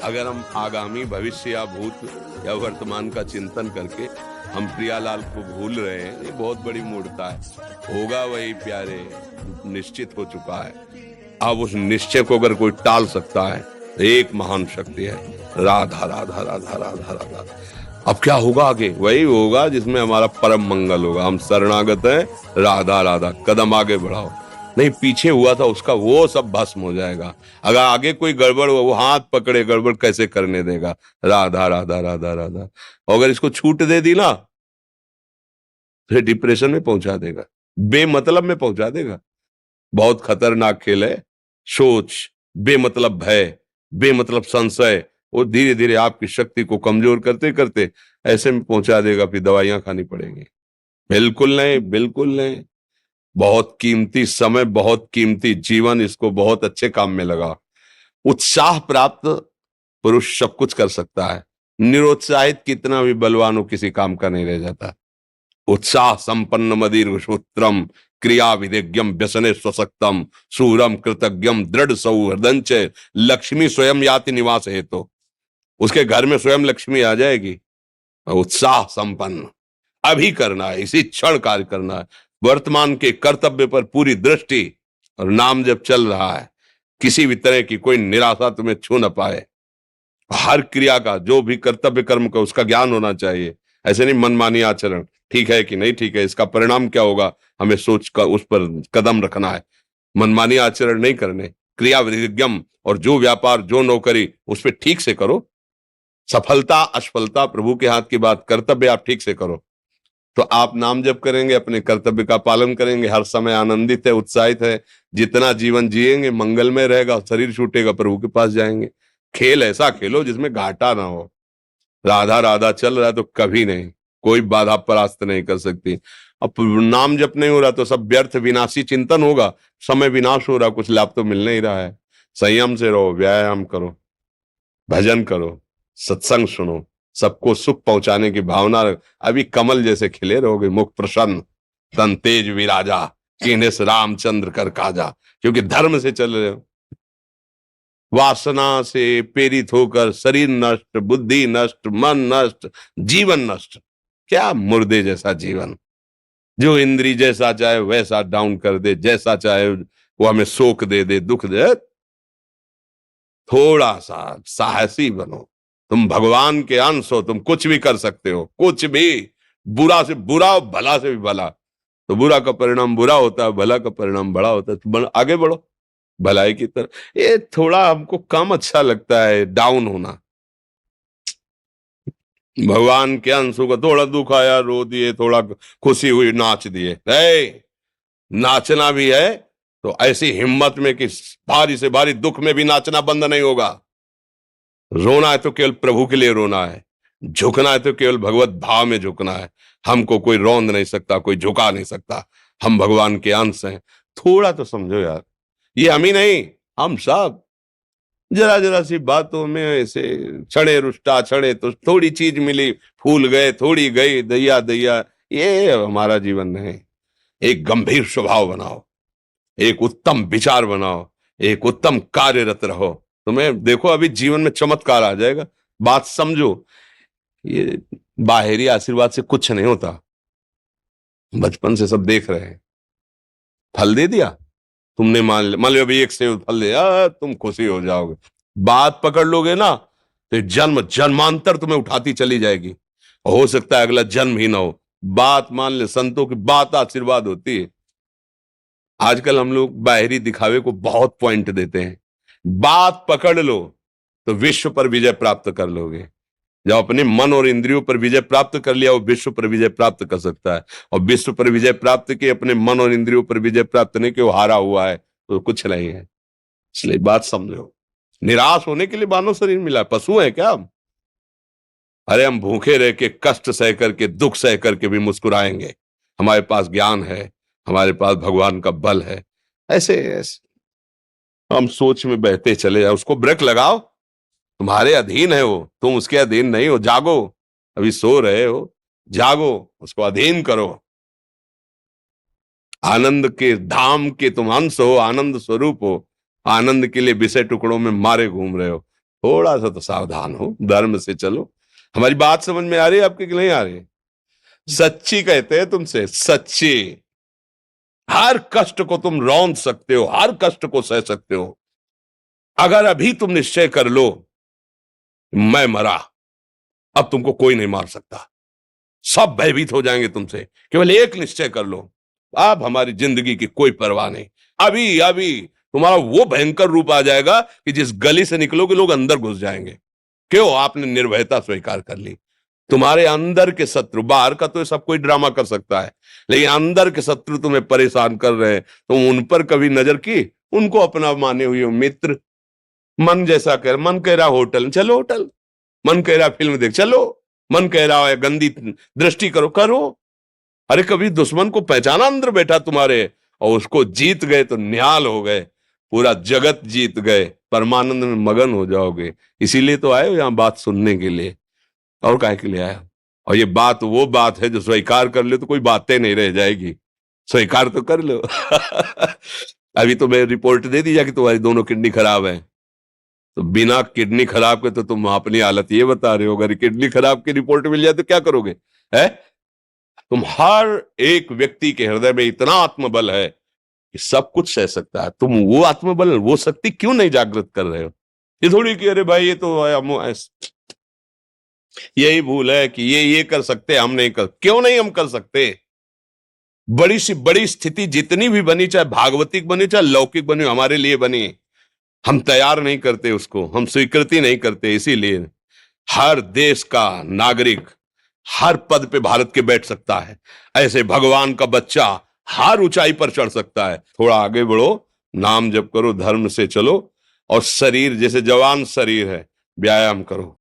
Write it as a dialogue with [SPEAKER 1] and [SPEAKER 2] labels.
[SPEAKER 1] अगर हम आगामी भविष्य या भूत या वर्तमान का चिंतन करके हम प्रियालाल को भूल रहे हैं, ये बहुत बड़ी मूर्खता है। होगा वही प्यारे, निश्चित हो चुका है। अब उस निश्चय को अगर कोई टाल सकता है तो एक महान शक्ति है, राधा राधा राधा राधा राधा। अब क्या होगा आगे? वही होगा जिसमें हमारा परम मंगल होगा। हम शरणागत हैं, राधा राधा, कदम आगे बढ़ाओ। नहीं, पीछे हुआ था उसका वो सब भस्म हो जाएगा। अगर आगे कोई गड़बड़ हुआ, वो हाथ पकड़े गड़बड़ कैसे करने देगा? राधा राधा राधा राधा। और अगर इसको छूट दे दी ना, फिर डिप्रेशन में पहुंचा देगा, बेमतलब में पहुंचा देगा। बहुत खतरनाक खेल है। सोच, बेमतलब भय, बेमतलब संशय, वो धीरे धीरे आपकी शक्ति को कमजोर करते करते ऐसे में पहुंचा देगा, फिर दवाइयां खानी पड़ेंगी। बिल्कुल नहीं, बिल्कुल नहीं। बहुत कीमती समय, बहुत कीमती जीवन, इसको बहुत अच्छे काम में लगा। उत्साह प्राप्त पुरुष सब कुछ कर सकता है। निरुत्साहित कितना भी बलवान हो, किसी काम का नहीं रह जाता। उत्साह संपन्न मदीर सूत्रम, क्रिया विदेज्ञम व्यसने स्वसक्तम, सूरम कृतज्ञम दृढ़ सौहृदंच, लक्ष्मी स्वयं याति निवास है। तो उसके घर में स्वयं लक्ष्मी आ जाएगी। उत्साह संपन्न अभी करना है, इसी क्षण कार्य करना है। वर्तमान के कर्तव्य पर पूरी दृष्टि, और नाम जब चल रहा है, किसी भी तरह की कोई निराशा तुम्हें छू न पाए। हर क्रिया का, जो भी कर्तव्य कर्म का, उसका ज्ञान होना चाहिए। ऐसे नहीं मनमानी आचरण, ठीक है कि नहीं ठीक है, इसका परिणाम क्या होगा, हमें सोच कर उस पर कदम रखना है। मनमानी आचरण नहीं करने, क्रिया विधिज्ञम, और जो व्यापार जो नौकरी उस पर ठीक से करो। सफलता असफलता प्रभु के हाथ की बात, कर्तव्य आप ठीक से करो तो आप नाम जप करेंगे, अपने कर्तव्य का पालन करेंगे, हर समय आनंदित है, उत्साहित है। जितना जीवन जिएंगे मंगलमय रहेगा, शरीर छूटेगा प्रभु के पास जाएंगे। खेल ऐसा खेलो जिसमें घाटा ना हो। राधा राधा चल रहा है तो कभी नहीं, कोई बाधा परास्त नहीं कर सकती। अब नाम जप नहीं हो रहा तो सब व्यर्थ विनाशी चिंतन होगा। समय विनाश हो रहा, कुछ लाभ तो मिल नहीं रहा है। संयम से रहो, व्यायाम करो, भजन करो, सत्संग सुनो, सबको सुख पहुंचाने की भावना रख। अभी कमल जैसे खिले रहोगे, मुख प्रसन्न, तन तेज विराजा, कीन्हिस रामचंद्र कर काजा। क्योंकि धर्म से चल रहे हो। वासना से प्रेरित होकर शरीर नष्ट, बुद्धि नष्ट, मन नष्ट, जीवन नष्ट। क्या मुर्दे जैसा जीवन, जो इंद्री जैसा चाहे वैसा डाउन कर दे, जैसा चाहे वो हमें शोक दे दे, दुख दे। थोड़ा सा साहसी बनो। तुम भगवान के अंश हो, तुम कुछ भी कर सकते हो, कुछ भी। बुरा से बुरा, भला से भी भला। तो बुरा का परिणाम बुरा होता है, भला का परिणाम बड़ा होता है। तो आगे बढ़ो भलाई की तरफ। ये थोड़ा हमको कम अच्छा लगता है डाउन होना। भगवान के अंशों का थोड़ा दुख आया रो दिए, थोड़ा खुशी हुई नाच दिए। नाचना भी है तो ऐसी हिम्मत में कि भारी से भारी दुख में भी नाचना बंद नहीं होगा। रोना है तो केवल प्रभु के लिए रोना है, झुकना है तो केवल भगवत भाव में झुकना है। हमको कोई रौंद नहीं सकता, कोई झुका नहीं सकता। हम भगवान के अंश हैं। थोड़ा तो समझो यार, ये हम ही नहीं, हम सब जरा जरा सी बातों में ऐसे क्षणे रुष्टा क्षणे तो थोड़ी चीज मिली, फूल गए, थोड़ी गई, दैया दैया। ये हमारा जीवन नहीं। एक गंभीर स्वभाव बनाओ, एक उत्तम विचार बनाओ, एक उत्तम कार्यरत रहो। तुम्हें देखो अभी जीवन में चमत्कार आ जाएगा। बात समझो, ये बाहरी आशीर्वाद से कुछ नहीं होता। बचपन से सब देख रहे हैं। फल दे दिया तुमने, मान लो अभी एक सेब फल दिया, तुम खुशी हो जाओगे। बात पकड़ लोगे ना तो जन्म जन्मांतर तुम्हें उठाती चली जाएगी। हो सकता है अगला जन्म ही ना हो। बात मान ले, संतों की बात आशीर्वाद होती है। आजकल हम लोग बाहरी दिखावे को बहुत पॉइंट देते हैं। बात पकड़ लो तो विश्व पर विजय प्राप्त कर लोगे। जब अपने मन और इंद्रियों पर विजय प्राप्त कर लिया, वो विश्व पर विजय प्राप्त कर सकता है। और विश्व पर विजय प्राप्त किए, अपने मन और इंद्रियों पर विजय प्राप्त नहीं कि वो हारा हुआ है तो कुछ नहीं है। इसलिए बात समझो। निराश होने के लिए मानव शरीर मिला, पशु है क्या हम? अरे हम भूखे रह के, कष्ट सह करके, दुख सह करके भी मुस्कुराएंगे। हमारे पास ज्ञान है, हमारे पास भगवान का बल है। ऐसे ऐसे हम सोच में बहते चले जाओ। उसको ब्रेक लगाओ, तुम्हारे अधीन है वो, तुम उसके अधीन नहीं हो। जागो, अभी सो रहे हो, जागो, उसको अधीन करो। आनंद के धाम के तुम अंश हो, आनंद स्वरूप हो। आनंद के लिए विषय टुकड़ों में मारे घूम रहे हो। थोड़ा सा तो सावधान हो, धर्म से चलो। हमारी बात समझ में आ रही है आपके कि नहीं आ रही? सच्ची कहते हैं तुमसे, सच्ची। हर कष्ट को तुम रौंद सकते हो, हर कष्ट को सह सकते हो। अगर अभी तुम निश्चय कर लो मैं मरा, अब तुमको कोई नहीं मार सकता, सब भयभीत हो जाएंगे तुमसे। केवल एक निश्चय कर लो, अब हमारी जिंदगी की कोई परवाह नहीं। अभी अभी तुम्हारा वो भयंकर रूप आ जाएगा कि जिस गली से निकलोगे लोग अंदर घुस जाएंगे। क्यों? आपने निर्भयता स्वीकार कर ली। तुम्हारे अंदर के शत्रु, बाहर का तो सब कोई ड्रामा कर सकता है, लेकिन अंदर के शत्रु तुम्हें परेशान कर रहे हैं, तुम उन पर कभी नजर की? उनको अपना माने हुए मित्र। मन जैसा कर, मन कह रहा होटल चलो होटल, मन कह रहा फिल्म देख चलो, मन कह रहा है गंदी दृष्टि करो करो। अरे कभी दुश्मन को पहचाना अंदर बैठा तुम्हारे, और उसको जीत गए तो निहाल हो गए, पूरा जगत जीत गए, परमानंद में मगन हो जाओगे। इसीलिए तो आए हो यहां बात सुनने के लिए, और काहे के लिए आए हो? और ये बात वो बात है जो स्वीकार कर ले तो कोई बातें नहीं रह जाएगी, स्वीकार तो कर लो। अभी तो मैं रिपोर्ट दे दी कि तुम्हारी दोनों किडनी खराब है, तो बिना किडनी खराब के तो तुम अपनी हालत ये बता रहे हो, अगर किडनी खराब की रिपोर्ट मिल जाए तो क्या करोगे? है? तुम हर एक व्यक्ति के हृदय में इतना आत्मबल है कि सब कुछ सह सकता है। तुम वो आत्मबल, वो शक्ति क्यों नहीं जागृत कर रहे हो? ये थोड़ी कि अरे भाई ये तो यही भूल है कि ये कर सकते, हम नहीं कर। क्यों नहीं हम कर सकते? बड़ी सी बड़ी स्थिति जितनी भी बनी, चाहे भागवतिक बनी चाहे लौकिक बनी, हमारे लिए बनी, हम तैयार नहीं करते उसको, हम स्वीकृति नहीं करते। इसीलिए हर देश का नागरिक हर पद पे भारत के बैठ सकता है, ऐसे भगवान का बच्चा हर ऊंचाई पर चढ़ सकता है। थोड़ा आगे बढ़ो, नाम जप करो, धर्म से चलो, और शरीर जैसे जवान शरीर है, व्यायाम करो।